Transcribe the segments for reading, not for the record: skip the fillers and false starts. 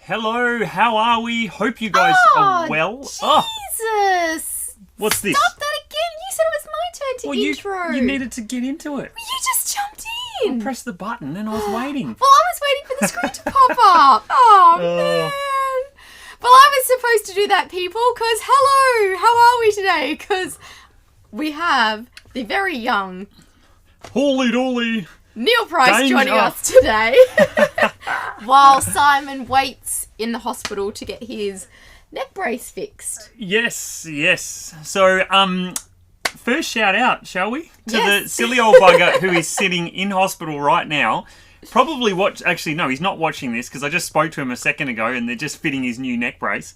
Hello, how are we? Hope you guys are well. Jesus! What's this? Stop that again! You said it was my turn to intro. You needed to get into it. You just jumped in. Press the button and I was waiting. Well, I was waiting for the screen to pop up. Oh, man. Well, I was supposed to do that, people, because hello, how are we today? Because we have the very young Holy dolly. Neil Price Danger. joining us today while Simon waits in the hospital to get his neck brace fixed. Yes. So, first shout out, shall we? To Yes. the silly old bugger who is sitting in hospital right now. Probably actually, no, he's not watching this because I just spoke to him a second ago and they're just fitting his new neck brace.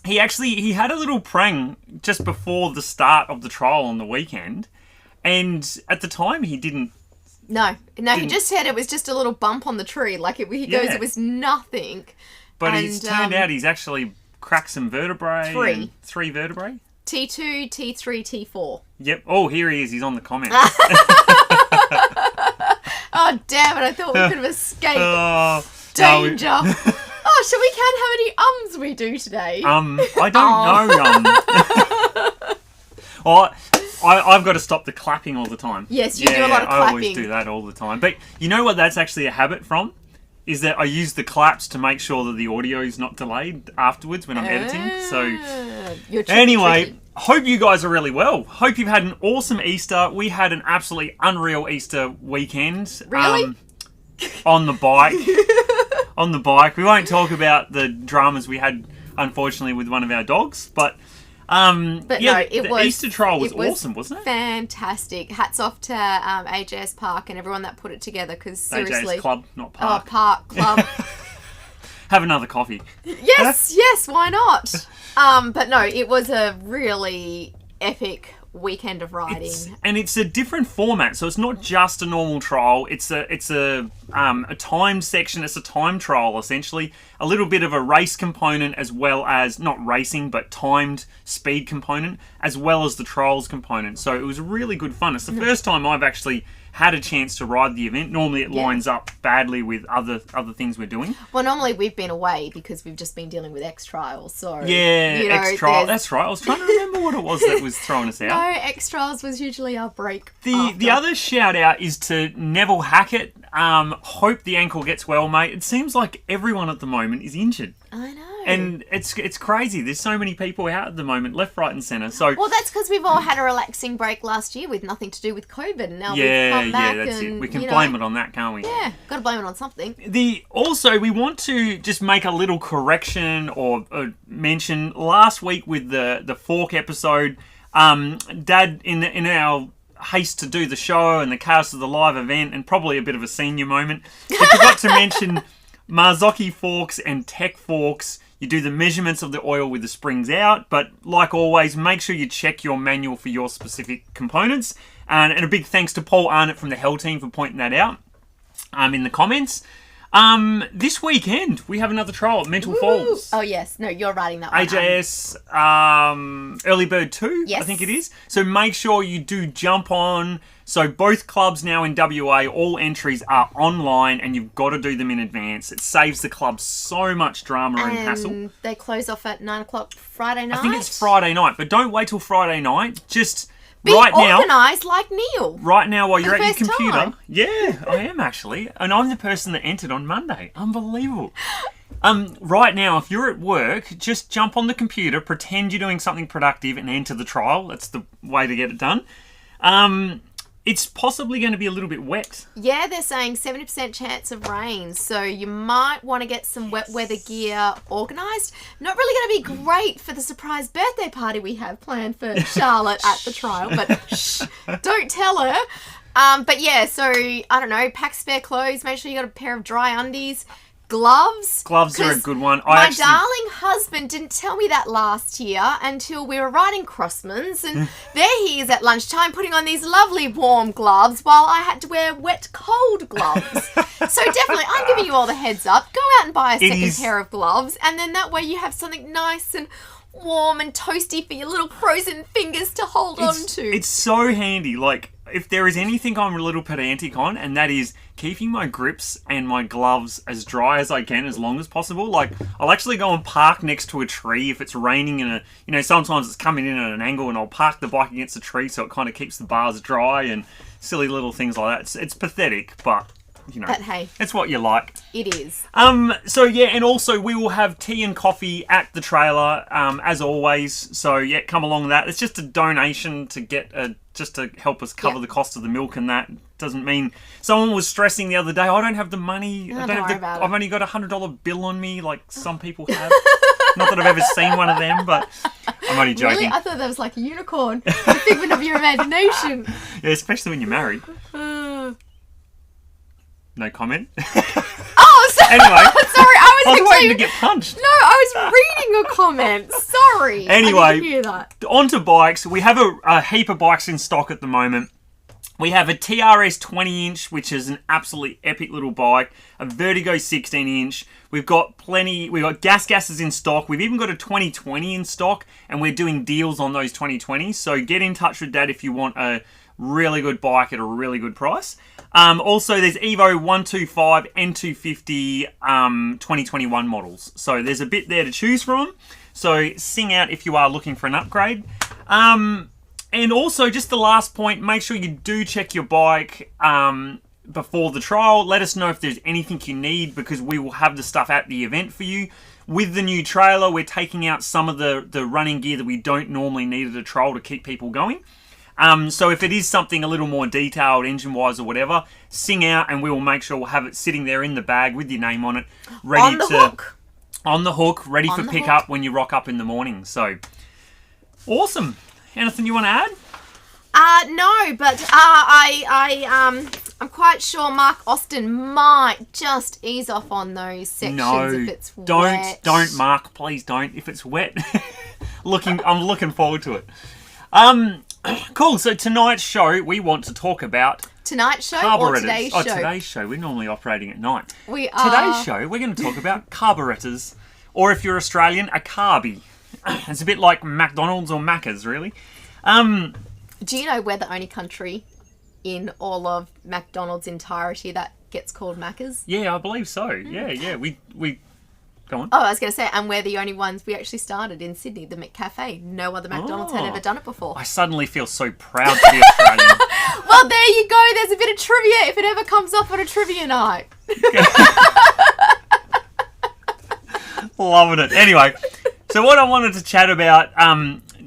He had a little prang just before the start of the trial on the weekend. And at the time, he didn't. No, he just said it was just a little bump on the tree. Like, he goes, it was nothing. But it's turned out he's actually cracked some vertebrae. Three vertebrae. T2, T3, T4. Yep. Oh, here he is. He's on the comments. Oh, damn it. I thought we could have escaped. Danger. No, Shall we count how many ums we do today? I don't know. I've got to stop the clapping all the time. Yes, you do a lot of clapping. I always do that all the time. But you know what that's actually a habit from? Is that I use the claps to make sure that the audio is not delayed afterwards when I'm editing. So anyway, hope you guys are really well. Hope you've had an awesome Easter. We had an absolutely unreal Easter weekend. Really? On the bike. On the bike. We won't talk about the dramas we had, unfortunately, with one of our dogs, but the Easter trial was awesome, wasn't it? Fantastic. Hats off to AJS Park and everyone that put it together, because seriously... AJS Club, not Park. Oh, Park, Club. Have another coffee. Yes, why not? But no, it was a really epic weekend of riding. It's a different format, so it's not just a normal trial. It's a timed section. It's a time trial, essentially. A little bit of a race component, as well as not racing but timed speed component, as well as the trials component. So it was really good fun. It's the first time I've actually had a chance to ride the event. Normally it lines up badly with other things we're doing. Well, normally we've been away because we've just been dealing with X Trials. So X Trials. That's right. I was trying to remember what it was that was throwing us out. No, X Trials was usually our break. The other shout out is to Neville Hackett. Hope the ankle gets well, mate. It seems like everyone at the moment is injured. I know. And it's crazy. There's so many people out at the moment, left, right and centre. So well, that's because we've all had a relaxing break last year with nothing to do with COVID. And now we've come back that's and, it. We can blame it on that, can't we? Yeah, got to blame it on something. Also, we want to just make a little correction or mention last week with the fork episode. Dad, in our haste to do the show and the cast of the live event, and probably a bit of a senior moment, we forgot to mention Marzocchi forks and Tech forks. You do the measurements of the oil with the springs out, but like always, make sure you check your manual for your specific components. And a big thanks to Paul Arnott from the Hell team for pointing that out in the comments. This weekend, we have another trial at Mental Falls. Oh, yes. No, you're writing that one. AJS Early Bird 2, yes. I think it is. So make sure you do jump on. So both clubs now in WA, all entries are online and you've got to do them in advance. It saves the club so much drama and hassle. They close off at 9 o'clock Friday night? I think it's Friday night, but don't wait till Friday night. Just be right now. Be organised like Neil. Right now while you're at your computer. Time. Yeah, I am actually. And I'm the person that entered on Monday. Unbelievable. Right now, if you're at work, just jump on the computer, pretend you're doing something productive and enter the trial. That's the way to get it done. It's possibly going to be a little bit wet. Yeah, they're saying 70% chance of rain. So you might want to get some wet weather gear organised. Not really going to be great for the surprise birthday party we have planned for Charlotte at the trial. But shh, don't tell her. But yeah, so I don't know, pack spare clothes. Make sure you got a pair of dry undies. Gloves. Gloves are a good one. My darling husband didn't tell me that last year until we were riding Crossman's, and there he is at lunchtime putting on these lovely warm gloves while I had to wear wet cold gloves. So definitely, I'm giving you all the heads up. Go out and buy a second pair of gloves, and then that way you have something nice and warm and toasty for your little frozen fingers to hold on to. It's so handy. Like, if there is anything I'm a little pedantic on, and that is keeping my grips and my gloves as dry as I can, as long as possible. Like, I'll actually go and park next to a tree if it's raining and sometimes it's coming in at an angle, and I'll park the bike against a tree so it kind of keeps the bars dry and silly little things like that. It's pathetic, but but hey, it's what you like. It is. So yeah, and also we will have tea and coffee at the trailer, as always. So yeah, come along with that. It's just a donation to get just to help us cover the cost of the milk, and that doesn't mean someone was stressing the other day. I don't have the money. No, don't worry about it. I've only got $100 bill on me, like some people have. Not that I've ever seen one of them, but I'm only joking. Really? I thought that was like a unicorn, a figment of your imagination. Yeah, especially when you're married. No comment. Oh, sorry. Anyway. Sorry, I was waiting to get punched. No, I was reading a comment. Sorry. Anyway, I didn't hear that. Onto bikes. We have a heap of bikes in stock at the moment. We have a TRS 20-inch, which is an absolutely epic little bike. A Vertigo 16-inch. We've got gases in stock. We've even got a 2020 in stock, and we're doing deals on those 2020s. So get in touch with Dad if you want a really good bike at a really good price. Also, there's Evo 125 and 250 2021 models. So there's a bit there to choose from. So sing out if you are looking for an upgrade. And also, just the last point, make sure you do check your bike before the trial. Let us know if there's anything you need, because we will have the stuff at the event for you. With the new trailer, we're taking out some of the running gear that we don't normally need at a trial to keep people going. So if it is something a little more detailed, engine-wise or whatever, sing out and we will make sure we'll have it sitting there in the bag with your name on it, ready on the hook, ready for pickup when you rock up in the morning. So, awesome. Anything you want to add? No, but I'm quite sure Mark Austin might just ease off on those sections if it's wet. Don't, Mark. Please don't. If it's wet, I'm looking forward to it. Cool. So tonight's show, we want to talk about tonight's show carburetors. Or today's show? Today's show. We're normally operating at night. We are. Today's show, we're going to talk about carburetors, or if you're Australian, a Carby. It's a bit like McDonald's or Macca's, really. Do you know we're the only country in all of McDonald's entirety that gets called Macca's? Yeah, I believe so. Yeah. We go on. Oh, I was going to say, and we're the only ones. We actually started in Sydney, the McCafe. No other McDonald's had ever done it before. I suddenly feel so proud to be Australian. Well, there you go. There's a bit of trivia if it ever comes up on a trivia night. Loving it. Anyway, so what I wanted to chat about,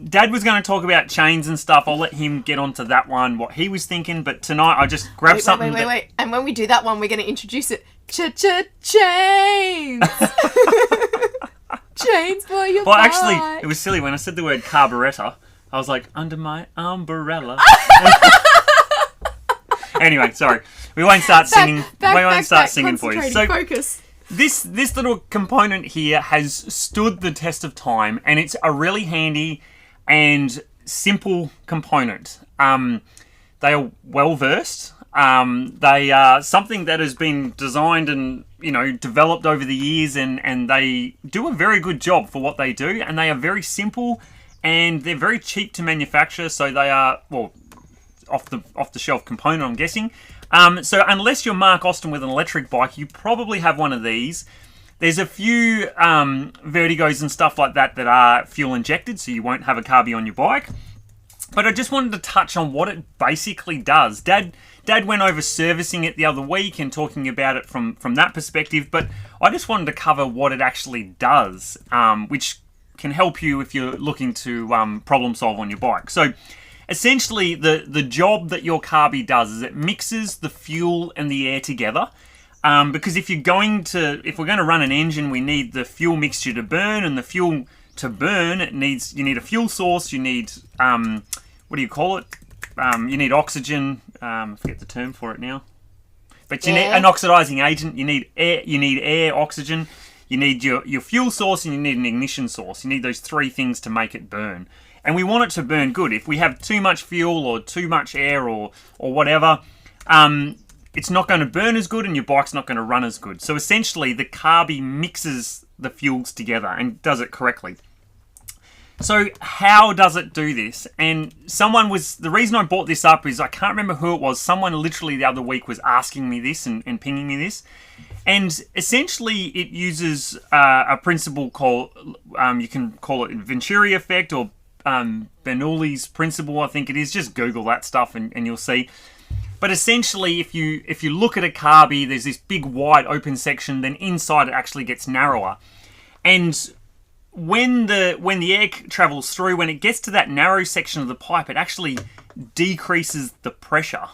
Dad was going to talk about chains and stuff. I'll let him get onto that one, what he was thinking. But tonight I just grabbed something. Wait. And when we do that one, we're going to introduce it. Chains. Chains for your bike. Actually, it was silly when I said the word carburetor. I was like, under my umbrella. Anyway, sorry. We won't start singing. We won't start singing for you. So focus. This little component here has stood the test of time, and it's a really handy and simple component. They are well versed. They are something that has been designed and developed over the years, and they do a very good job for what they do. And they are very simple, and they're very cheap to manufacture. So they are off the shelf component, I'm guessing. So unless you're Mark Austin with an electric bike, you probably have one of these. There's a few Vertigos and stuff like that are fuel injected, so you won't have a Carby on your bike. But I just wanted to touch on what it basically does. Dad went over servicing it the other week and talking about it from that perspective, but I just wanted to cover what it actually does, which can help you if you're looking to problem solve on your bike. So essentially, the job that your Carby does is it mixes the fuel and the air together. Because if we're going to run an engine, we need the fuel mixture to burn, and the fuel to burn, you need a fuel source. You need what do you call it? You need oxygen. I forget the term for it now. But you need an oxidizing agent. You need air. You need air, oxygen. You need your fuel source, and you need an ignition source. You need those three things to make it burn. And we want it to burn good. If we have too much fuel or too much air or whatever, it's not going to burn as good, and your bike's not going to run as good. So essentially, the Carby mixes the fuels together and does it correctly. So how does it do this? And the reason I brought this up is I can't remember who it was. Someone literally the other week was asking me this and pinging me this. And essentially it uses a principle called, you can call it Venturi effect or Bernoulli's principle, I think it is. Just Google that stuff and you'll see. But essentially, if you look at a Carby, there's this big wide open section, then inside it actually gets narrower. And when the air travels through, when it gets to that narrow section of the pipe, it actually decreases the pressure.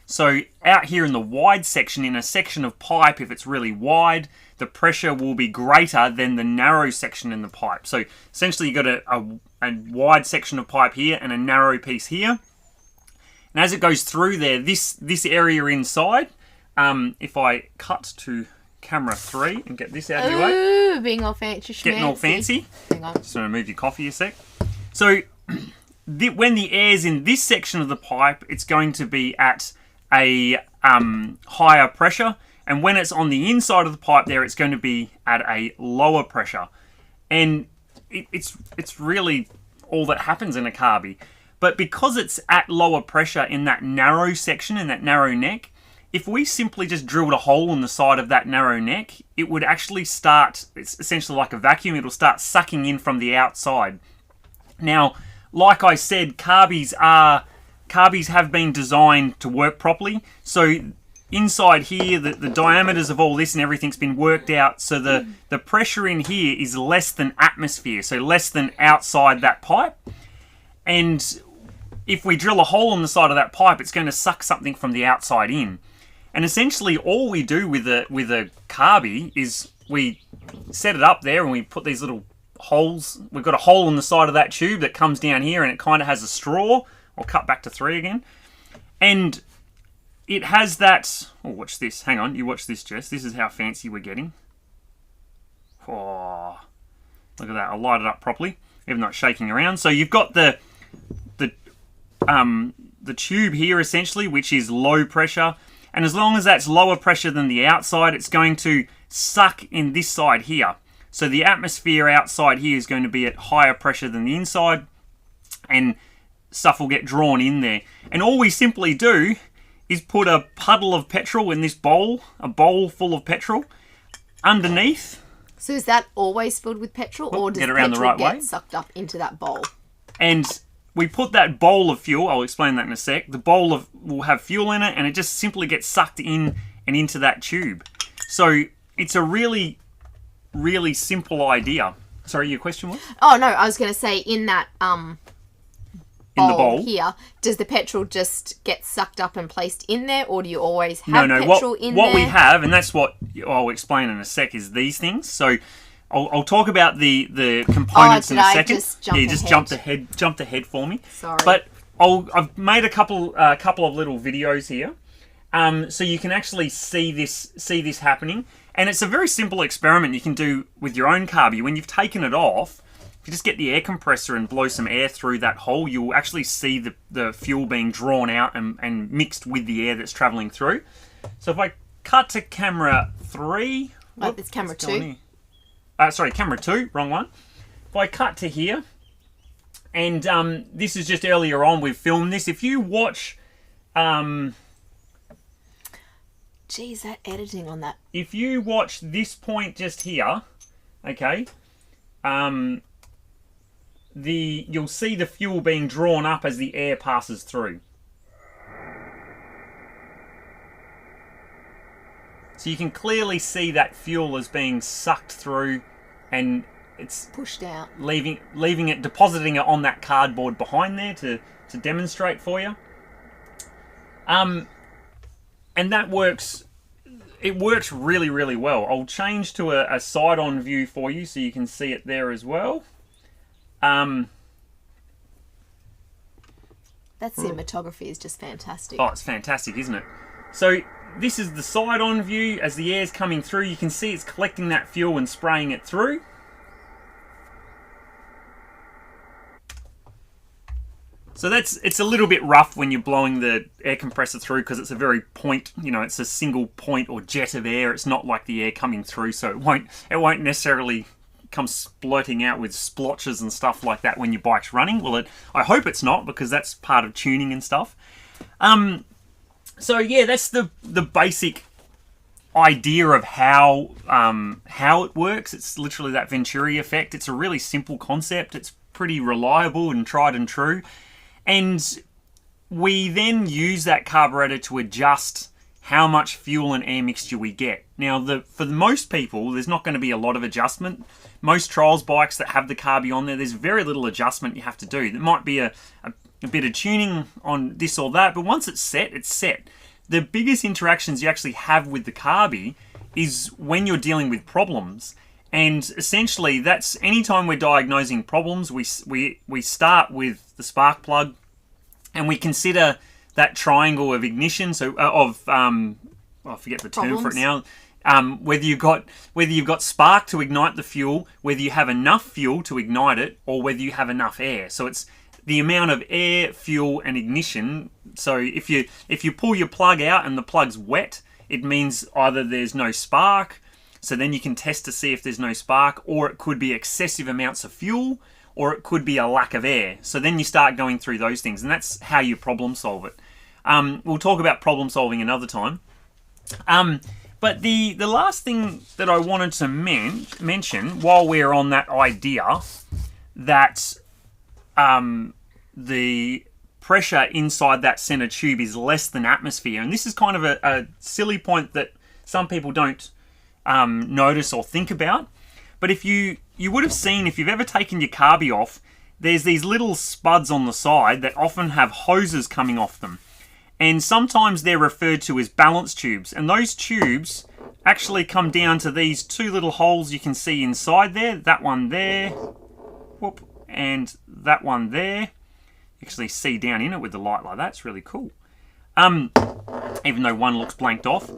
So out here in the wide section, in a section of pipe, if it's really wide, the pressure will be greater than the narrow section in the pipe. So essentially you've got a wide section of pipe here and a narrow piece here. And as it goes through there, this area inside, if I cut to camera 3 and get this out of your way. Ooh, being all fancy. Getting all fancy. Hang on. Just want to move your coffee a sec. So when the air's in this section of the pipe, it's going to be at a higher pressure. And when it's on the inside of the pipe there, it's going to be at a lower pressure. And it's really all that happens in a Carby. But because it's at lower pressure in that narrow section, in that narrow neck, if we simply just drilled a hole in the side of that narrow neck, it would actually start, it's essentially like a vacuum, it'll start sucking in from the outside. Now, like I said, Carbys have been designed to work properly. So inside here, the diameters of all this and everything's been worked out. So the pressure in here is less than atmosphere, so less than outside that pipe. And if we drill a hole in the side of that pipe, it's going to suck something from the outside in. And essentially all we do with a Carby is we set it up there and we put these little holes. We've got a hole in the side of that tube that comes down here and it kind of has a straw. I'll cut back to 3 again. And it has that... Oh, watch this. Hang on. You watch this, Jess. This is how fancy we're getting. Oh, look at that. I'll light it up properly, even though it's shaking around. So you've got the tube here, essentially, which is low pressure. And as long as that's lower pressure than the outside, it's going to suck in this side here. So the atmosphere outside here is going to be at higher pressure than the inside. And stuff will get drawn in there. And all we simply do is put a puddle of petrol in this bowl, a bowl full of petrol, underneath. So is that always filled with petrol, or does petrol get sucked up into that bowl? And we put that bowl of fuel, I'll explain that in a sec, the bowl will have fuel in it, and it just simply gets sucked in and into that tube. So it's a really, really simple idea. Sorry, your question was? Oh, no, I was going to say in that in the bowl here, does the petrol just get sucked up and placed in there, or do you always have petrol in there? What we have, and that's what I'll explain in a sec, is these things. So I'll talk about the components in a second. Just jumped ahead for me. Sorry. But I've made a couple of little videos here, so you can actually see this happening. And it's a very simple experiment you can do with your own Carby. When you've taken it off, if you just get the air compressor and blow some air through that hole, you'll actually see the fuel being drawn out and mixed with the air that's travelling through. So if I cut to camera 3... Oh, it's camera 2. Sorry, camera 2, wrong one. If I cut to here, and this is just earlier on, we've filmed this. If you watch... Geez, that editing on that. If you watch this point just here, okay, you'll see the fuel being drawn up as the air passes through. So you can clearly see that fuel is being sucked through, and it's pushed out, leaving it, depositing it on that cardboard behind there to demonstrate for you. And that works. It works really, really well. I'll change to a side-on view for you so you can see it there as well. That cinematography is just fantastic. Oh, it's fantastic, isn't it? So this is the side-on view. As the air's coming through, you can see it's collecting that fuel and spraying it through. So it's a little bit rough when you're blowing the air compressor through, because it's a very point, it's a single point or jet of air. It's not like the air coming through, so it won't necessarily comes splurting out with splotches and stuff like that when your bike's running. Well, I hope it's not, because that's part of tuning and stuff. So yeah, that's the basic idea of how it works. It's literally that Venturi effect. It's a really simple concept. It's pretty reliable and tried and true. And we then use that carburetor to adjust how much fuel and air mixture we get. Now, for most people, there's not going to be a lot of adjustment. Most trials bikes that have the Carby on there, there's very little adjustment you have to do. There might be a bit of tuning on this or that, but once it's set, it's set. The biggest interactions you actually have with the Carby is when you're dealing with problems. And essentially, that's anytime we're diagnosing problems, we start with the spark plug, and we consider that triangle of ignition. So I forget the term for it now. Whether you've got spark to ignite the fuel, whether you have enough fuel to ignite it, or whether you have enough air. So it's the amount of air, fuel, and ignition. So if you pull your plug out and the plug's wet, it means either there's no spark. So then you can test to see if there's no spark, or it could be excessive amounts of fuel, or it could be a lack of air. So then you start going through those things, and that's how you problem solve it. We'll talk about problem solving another time. But the last thing that I wanted to mention while we're on that idea that the pressure inside that center tube is less than atmosphere, and this is kind of a silly point that some people don't notice or think about. But if you would have seen, if you've ever taken your Carby off, there's these little spuds on the side that often have hoses coming off them. And sometimes they're referred to as balance tubes. And those tubes actually come down to these two little holes you can see inside there. That one there, whoop, and that one there. You actually see down in it with the light like that. It's really cool. Even though one looks blanked off.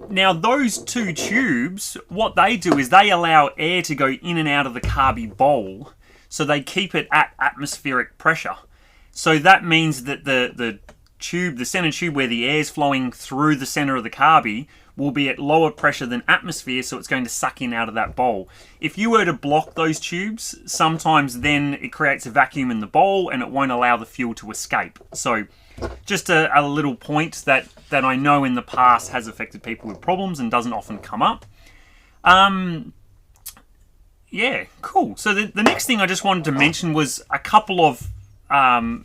Now, those two tubes, what they do is they allow air to go in and out of the Carby bowl, so they keep it at atmospheric pressure. So that means that the tube, the center tube where the air is flowing through the center of the Carby, will be at lower pressure than atmosphere, so it's going to suck in out of that bowl. If you were to block those tubes, sometimes then it creates a vacuum in the bowl and it won't allow the fuel to escape. So just a little point that I know in the past has affected people with problems and doesn't often come up. Yeah, cool. So the next thing I just wanted to mention was a couple of,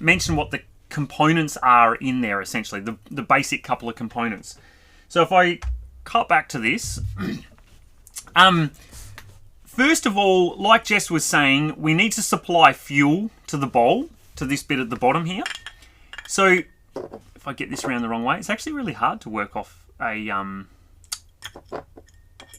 mention what the components are in there, essentially, the basic couple of components. So if I cut back to this, first of all, like Jess was saying, we need to supply fuel to the bowl, to this bit at the bottom here. So if I get this around the wrong way, it's actually really hard to work off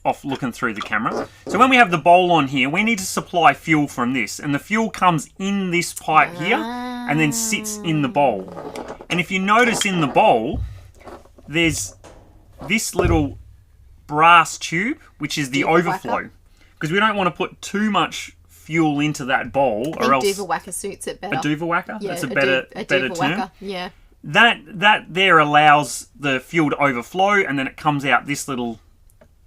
off looking through the camera. So when we have the bowl on here, we need to supply fuel from this, and the fuel comes in this pipe here and then sits in the bowl. And if you notice in the bowl, there's this little brass tube, which is the overflow, because we don't want to put too much fuel into that bowl, or else Duva Whacker suits it better. A Duva Whacker? Yeah, that's a better term. Whacker. Yeah. That there allows the fuel to overflow, and then it comes out this little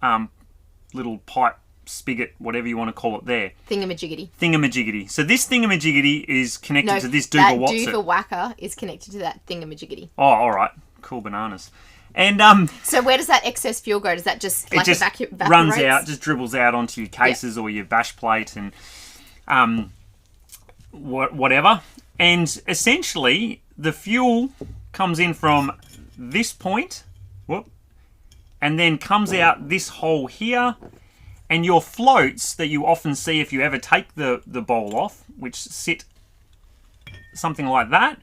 pipe, spigot, whatever you want to call it there. Thingamajiggy. So this thingamajiggy is connected to this Duva What's Duva Whacker is connected to that thingamajiggy. Oh, all right. Cool bananas. And so where does that excess fuel go? Does that just like it just evaporates? Runs out, just dribbles out onto your cases or your bash plate and whatever. And essentially, the fuel comes in from this point, and then comes out this hole here. And your floats that you often see if you ever take the bowl off, which sit something like that,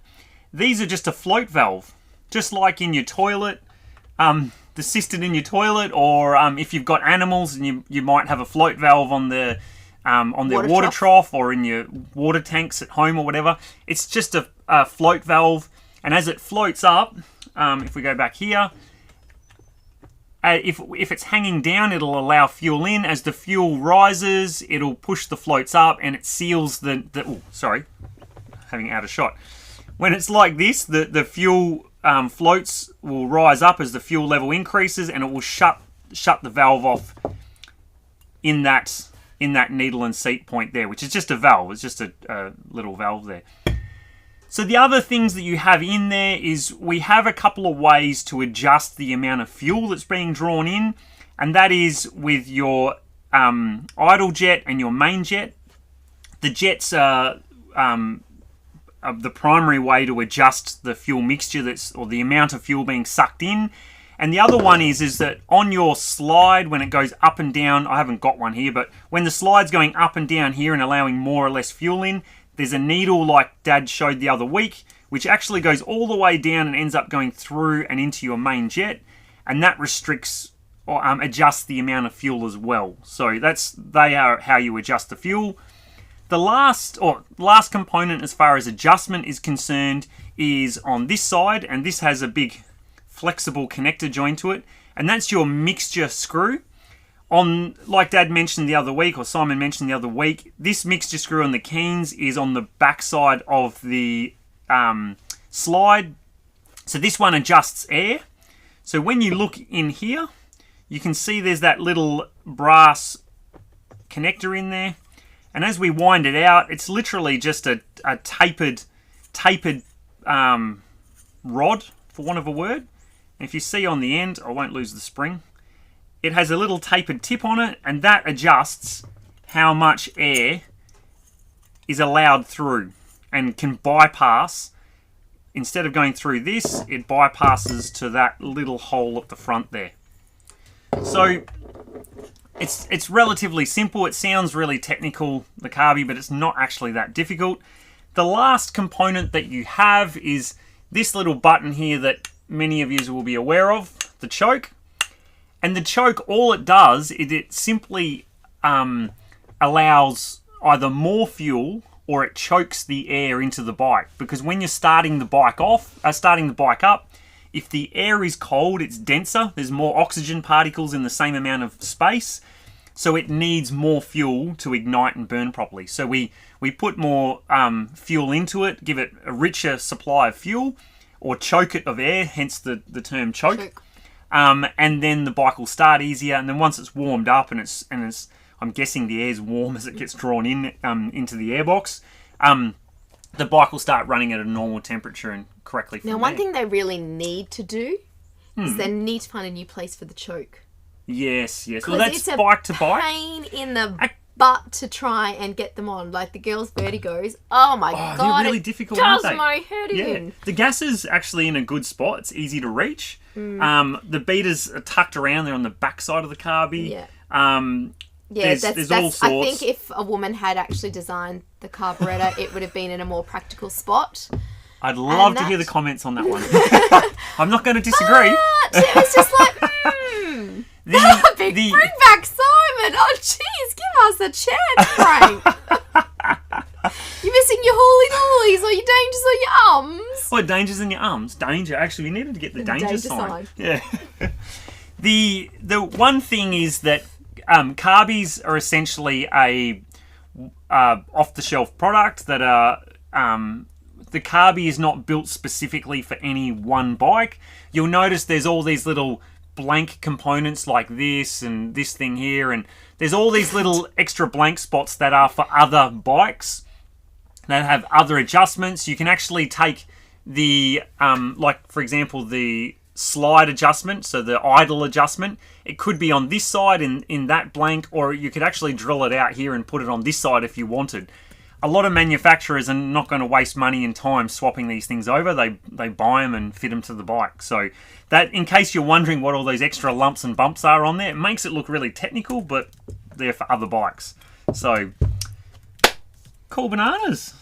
these are just a float valve. Just like in your toilet, the cistern in your toilet, or if you've got animals and you might have a float valve on their water trough, or in your water tanks at home or whatever. It's just a float valve, and as it floats up, if we go back here, if it's hanging down, it'll allow fuel in. As the fuel rises, it'll push the floats up, and it seals having out of shot. When it's like this, the fuel floats will rise up as the fuel level increases, and it will shut the valve off in that in that needle and seat point there, which is just a valve. It's just a little valve there. So the other things that you have in there is we have a couple of ways to adjust the amount of fuel that's being drawn in, and that is with your idle jet and your main jet. The jets are the primary way to adjust the fuel mixture or the amount of fuel being sucked in. And the other one is that on your slide, when it goes up and down, I haven't got one here, but when the slide's going up and down here and allowing more or less fuel in, there's a needle like Dad showed the other week, which actually goes all the way down and ends up going through and into your main jet. And that restricts or adjusts the amount of fuel as well. So they are how you adjust the fuel. The last component as far as adjustment is concerned is on this side, and this has a big flexible connector joint to it, and that's your mixture screw. Like Dad mentioned the other week, or Simon mentioned the other week, this mixture screw on the Keihins is on the back side of the slide. So this one adjusts air. So when you look in here, you can see there's that little brass connector in there. And as we wind it out, it's literally just a tapered rod, for want of a word. And if you see on the end, I won't lose the spring, it has a little tapered tip on it, and that adjusts how much air is allowed through and can bypass. Instead of going through this, it bypasses to that little hole at the front there. So it's relatively simple. It sounds really technical, the Carby, but it's not actually that difficult. The last component that you have is this little button here that many of you will be aware of, the choke. And the choke, all it does is it simply allows either more fuel or it chokes the air into the bike. Because when you're starting the bike up, if the air is cold, it's denser. There's more oxygen particles in the same amount of space. So it needs more fuel to ignite and burn properly. So we put more fuel into it, give it a richer supply of fuel, or choke it of air, hence the term choke. And then the bike will start easier. And then once it's warmed up and it's I'm guessing the air's warm as it gets drawn in into the airbox, the bike will start running at a normal temperature and correctly from Now, one thing they really need to do is they need to find a new place for the choke. Yes. Well, that's bike to bike. Pain in the butt to try and get them on. Like the girls' vertigos. Oh my god, they're really difficult, aren't they? my head in. Yeah. The gas is actually in a good spot. It's easy to reach. The beaters are tucked around there on the back side of the Carby. Yeah. There's all sorts. I think if a woman had actually designed the carburetor, it would have been in a more practical spot. I'd love to hear the comments on that one. I'm not going to disagree. But it was just like, bring back Simon. Oh, jeez, give us a chance, Frank. You're missing your holy nollies or your dangers or your arms. Oh, dangers in your arms. Danger. Actually, we needed to get the danger sign. Yeah. The one thing is that Carbys are essentially a off-the-shelf product that are... the Carby is not built specifically for any one bike. You'll notice there's all these little blank components like this and this thing here, and there's all these little extra blank spots that are for other bikes that have other adjustments. You can actually take the, like for example, the slide adjustment, so the idle adjustment. It could be on this side in that blank, or you could actually drill it out here and put it on this side if you wanted. A lot of manufacturers are not going to waste money and time swapping these things over. They buy them and fit them to the bike. So that, in case you're wondering what all those extra lumps and bumps are on there, it makes it look really technical, but they're for other bikes. So, cool bananas.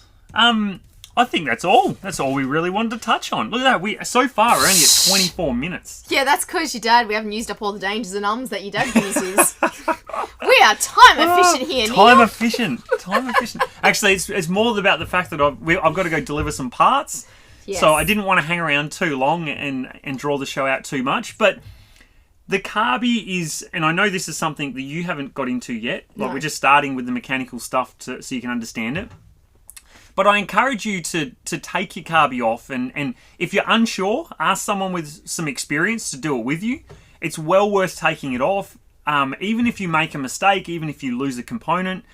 I think that's all. That's all we really wanted to touch on. Look at that. So far, we're only at 24 minutes. Yeah, that's because your dad, we haven't used up all the dangers and ums that your dad uses. We are time efficient here, Time Neil. efficient. Actually, it's more about the fact that I've got to go deliver some parts. Yes. So I didn't want to hang around too long and draw the show out too much. But the Carby is, and I know this is something that you haven't got into yet. Like, we're just starting with the mechanical stuff so you can understand it. But I encourage you to take your Carby off, and if you're unsure, ask someone with some experience to do it with you. It's well worth taking it off. even if you make a mistake, even if you lose a component,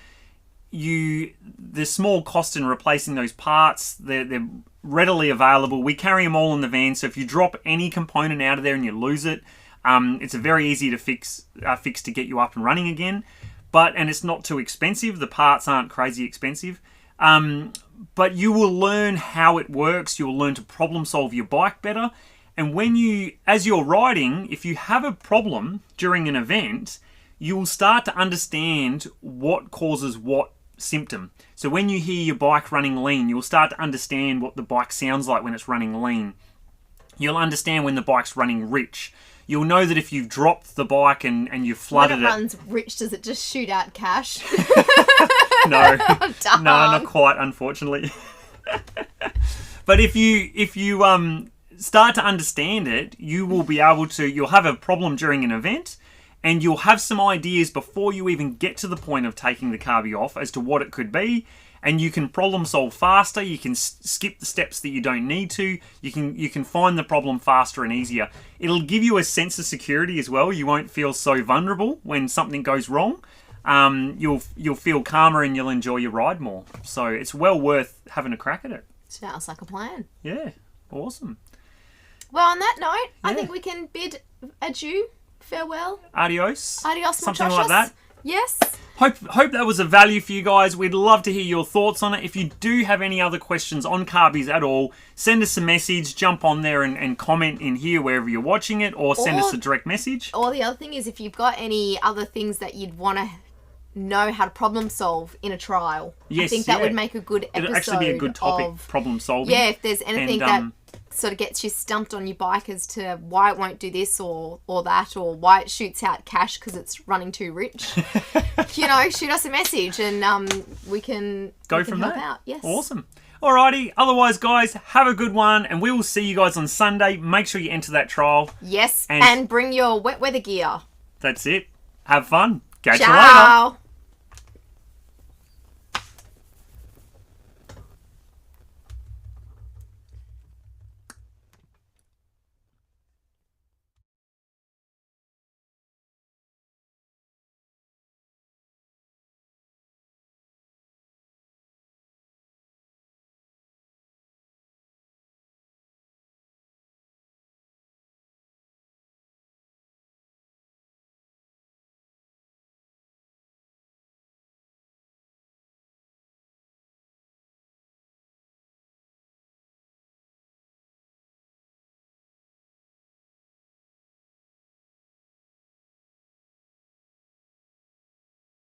there's small cost in replacing those parts. They're readily available. We carry them all in the van, so if you drop any component out of there and you lose it, it's a very easy to fix to get you up and running again. And it's not too expensive. The parts aren't crazy expensive. But you will learn how it works. You'll learn to problem solve your bike better. And as you're riding, if you have a problem during an event, you will start to understand what causes what symptom. So when you hear your bike running lean, you'll start to understand what the bike sounds like when it's running lean. You'll understand when the bike's running rich. You'll know that if you've dropped the bike and you've flooded it... When it runs rich, does it just shoot out cash? No. No, not quite, unfortunately. But if you start to understand it, you'll have a problem during an event, and you'll have some ideas before you even get to the point of taking the Carby off as to what it could be. And you can problem solve faster. You can skip the steps that you don't need to. You can find the problem faster and easier. It'll give you a sense of security as well. You won't feel so vulnerable when something goes wrong. You'll feel calmer and you'll enjoy your ride more. So it's well worth having a crack at it. Sounds like a plan. Yeah, awesome. Well, on that note, I think we can bid adieu, farewell, adios, something like that. Yes. Hope that was of value for you guys. We'd love to hear your thoughts on it. If you do have any other questions on Carbys at all, send us a message, jump on there and comment in here wherever you're watching it, or send us a direct message. Or the other thing is, if you've got any other things that you'd want to know how to problem solve in a trial, I think that would make a good episode. It'd actually be a good topic, problem solving. Yeah, if there's anything that sort of gets you stumped on your bike as to why it won't do this or that, or why it shoots out cash because it's running too rich, shoot us a message and we can help out. Yes. Awesome. Alrighty. Otherwise, guys, have a good one, and we will see you guys on Sunday. Make sure you enter that trial. Yes, and bring your wet weather gear. That's it. Have fun. Catch you later. Ciao.